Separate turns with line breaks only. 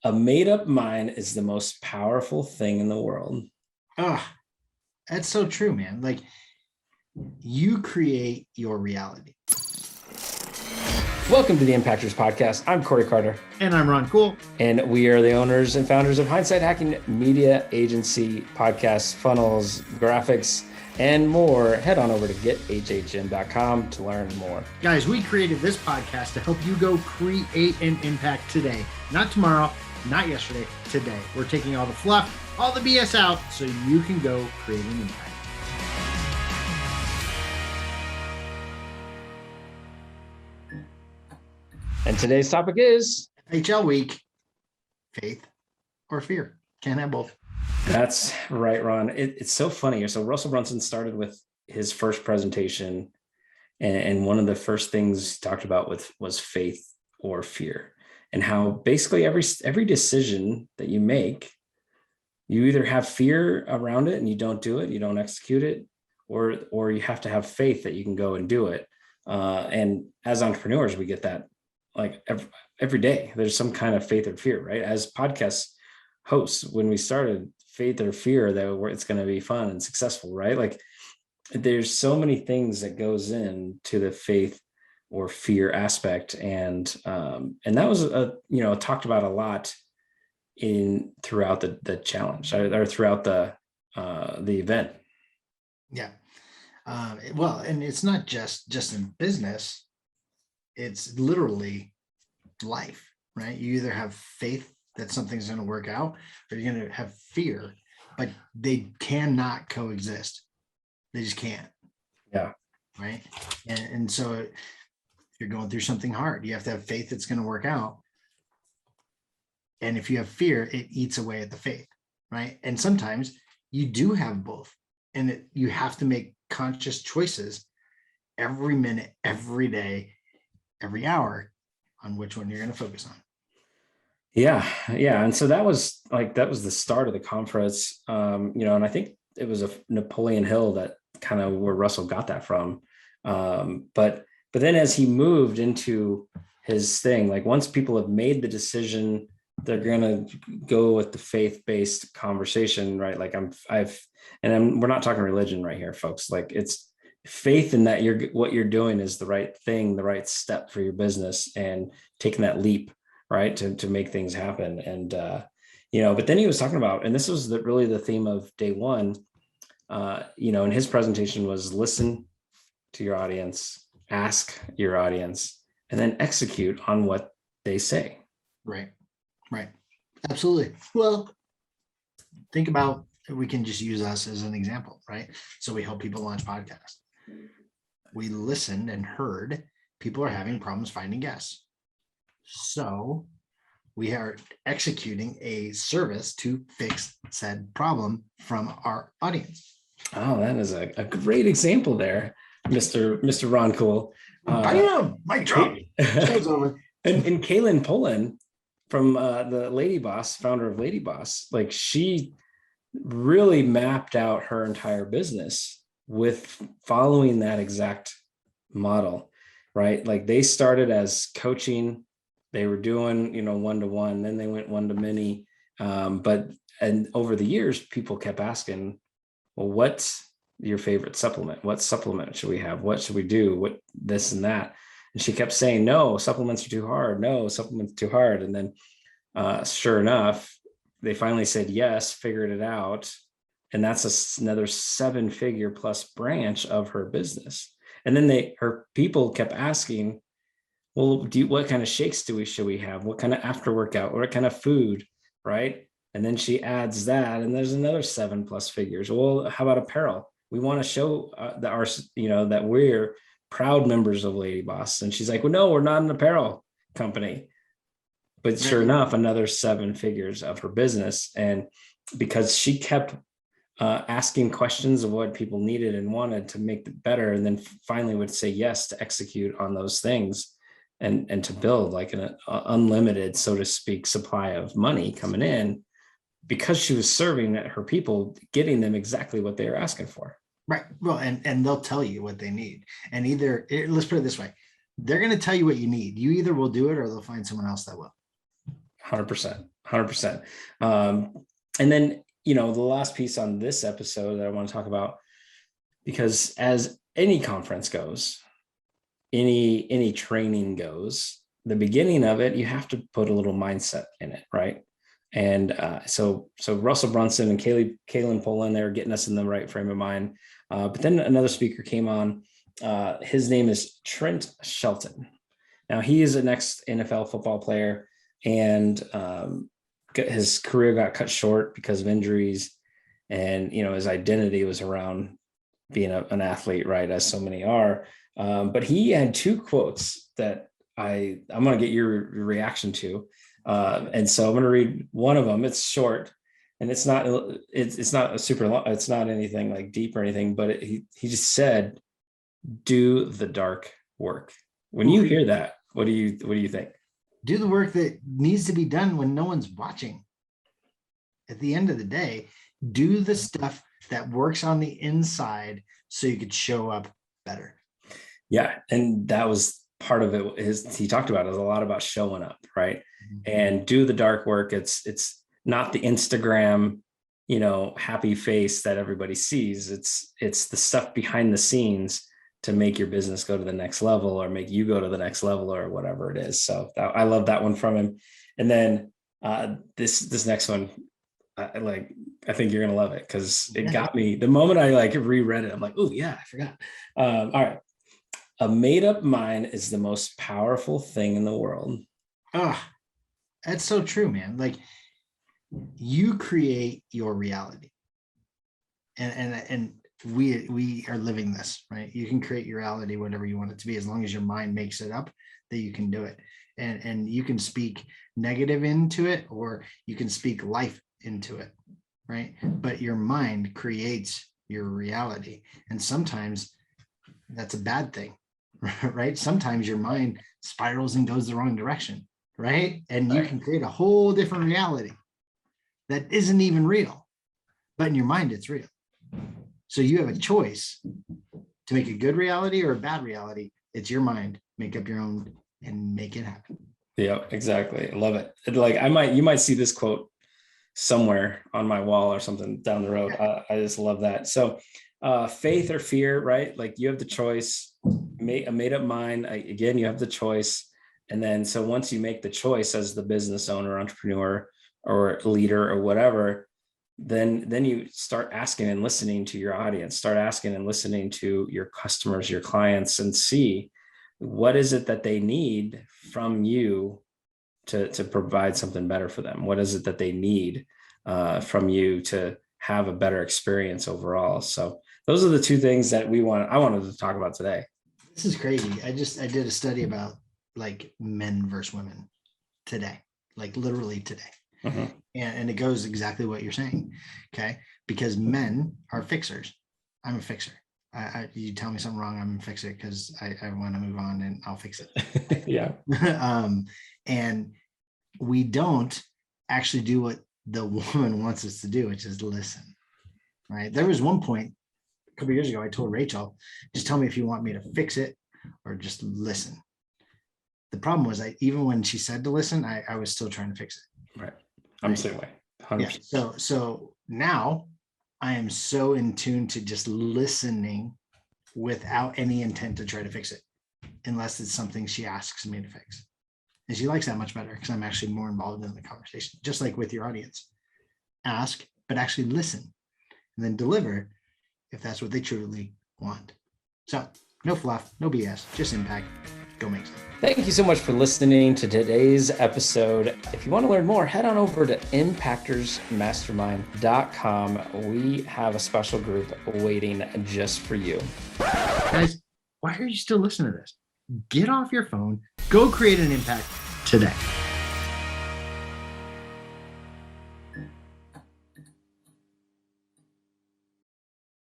A made-up mind is the most powerful thing in the world.
Oh, that's so true, man. Like, you create your reality.
Welcome to the Impactors Podcast. I'm Corey Carter.
And I'm Ron Cool.
And we are the owners and founders of Hindsight HacKing Media, agency, podcasts, funnels, graphics, and more. Head on over to gethhm.com to learn more.
Guys, we created this podcast to help you go create an impact today. Not tomorrow, not yesterday, today. We're taking all the fluff, all the BS out so you can go create an impact.
And today's topic is
HL week, faith or fear. Can't have both.
That's right, Ron. It's so funny. So Russell Brunson started with his first presentation, and one of the first things he talked about was faith or fear, and how basically every decision that you make, you either have fear around it and you don't do it, you don't execute it, or you have to have faith that you can go and do it. And as entrepreneurs, we get that like every day. There's some kind of faith or fear, right? As podcast hosts, when we started, faith or fear that it's going to be fun and successful, right? Like there's so many things that goes into the faith or fear aspect, and that was talked about a lot throughout the challenge or throughout the event.
Yeah. Well, and it's not just in business. It's literally life, right? You either have faith that something's going to work out, or you're going to have fear, but they cannot coexist. They just can't.
Yeah.
Right. And so if you're going through something hard, you have to have faith it's going to work out. And if you have fear, it eats away at the faith, right? And sometimes you do have both, and you have to make conscious choices every minute, every day, every hour on which one you're going to focus on.
Yeah. And so that was the start of the conference. And I think it was a Napoleon Hill that kind of where Russell got that from. But then as he moved into his thing, like once people have made the decision, they're going to go with the faith-based conversation, right? Like we're not talking religion right here, folks. Like it's faith in that what you're doing is the right thing, the right step for your business, and taking that leap, right, to make things happen. And but then he was talking about, and this was really the theme of day one, and his presentation was listen to your audience, ask your audience, and then execute on what they say.
Right. Absolutely. Well, think about, we can just use us as an example, right? So we help people launch podcasts. We listened and heard people are having problems finding guests. So we are executing a service to fix said problem from our audience.
Oh, that is a great example there, Mr. Ron Cool.
Mic drop. Show's over.
And Kaylin Pullen from the Lady Boss, founder of Lady Boss, like she really mapped out her entire business with following that exact model, right? Like they started as coaching, they were doing, one-to-one, then they went one-to-many. And over the years, people kept asking, well, what's your favorite supplement? What supplement should we have? What should we do? What this and that? And she kept saying, no, supplements are too hard. No, supplements too hard. And then sure enough, they finally said yes, figured it out. And that's another 7-figure plus branch of her business. And then her people kept asking, well, what kind of shakes should we have? What kind of after workout? What kind of food, right? And then she adds that, and there's another 7+ figures. Well, how about apparel? We want to show that we're proud members of Lady Boss. And she's like, well, no, we're not an apparel company. But sure enough, another 7 figures of her business. And because she kept asking questions of what people needed and wanted to make it better, and then finally would say yes to execute on those things and to build like an unlimited, so to speak, supply of money coming in, because she was serving her people, getting them exactly what they were asking for.
Right. Well, and they'll tell you what they need. And let's put it this way, they're going to tell you what you need. You either will do it or they'll find someone else that will.
100%. 100%. And then, the last piece on this episode that I want to talk about, because as any conference goes, any training goes, the beginning of it, you have to put a little mindset in it, right? And so Russell Brunson and Kaylin Poland, they were getting us in the right frame of mind. But then another speaker came on. His name is Trent Shelton. Now, he is an ex-NFL football player, and his career got cut short because of injuries. And, his identity was around being an athlete, right, as so many are. But he had two quotes that I'm going to get your reaction to. And so I'm going to read one of them. It's short, and it's not a super long, it's not anything like deep or anything, but he just said, do the dark work. When you hear that, what do you think?
Do the work that needs to be done when no one's watching. At the end of the day, do the stuff that works on the inside so you could show up better.
Yeah. And that was part of it. He talked about it was a lot about showing up, right? Mm-hmm. And do the dark work. It's not the Instagram, happy face that everybody sees. It's the stuff behind the scenes to make your business go to the next level, or make you go to the next level, or whatever it is. So I love that one from him. And then this next one, I think you're gonna love it, because it got me the moment I reread it. I'm like, oh yeah, I forgot. All right. A made-up mind is the most powerful thing in the world.
That's so true, man. Like, you create your reality. And we are living this, right? You can create your reality whatever you want it to be, as long as your mind makes it up, that you can do it. And you can speak negative into it, or you can speak life into it, right? But your mind creates your reality. And sometimes that's a bad thing, right? Sometimes your mind spirals and goes the wrong direction, right? And you can create a whole different reality that isn't even real, but in your mind, it's real. So you have a choice to make a good reality or a bad reality. It's your mind. Make up your own and make it happen.
Yeah, exactly. I love it. You might see this quote somewhere on my wall or something down the road. I just love that. So faith or fear, right? Like, you have the choice. A made up mind. Again, you have the choice. And then, so once you make the choice as the business owner, entrepreneur, or leader, or whatever, then you start asking and listening to your audience, start asking and listening to your customers, your clients, and see what is it that they need from you to provide something better for them. What is it that they need from you to have a better experience overall? So those are the two things that I wanted to talk about today.
This is crazy. I did a study about men versus women today, literally today. Mm-hmm. And it goes exactly what you're saying. Okay. Because men are fixers. I'm a fixer. You tell me something wrong, I'm gonna fix it, because I want to move on, and I'll fix it.
Yeah.
And we don't actually do what the woman wants us to do, which is listen. Right. There was one point a couple of years ago, I told Rachel, just tell me if you want me to fix it or just listen. The problem was, even when she said to listen, I was still trying to fix it.
Right. I'm the same way. 100%.
Yeah. So now I am so in tune to just listening without any intent to try to fix it, unless it's something she asks me to fix. And she likes that much better, because I'm actually more involved in the conversation, just like with your audience. Ask, but actually listen, and then deliver if that's what they truly want. So no fluff, no BS, just impact. Go make sense.
Thank you so much for listening to today's episode. If you want to learn more, head on over to impactorsmastermind.com. We have a special group waiting just for you.
Guys, why are you still listening to this? Get off your phone, go create an impact today.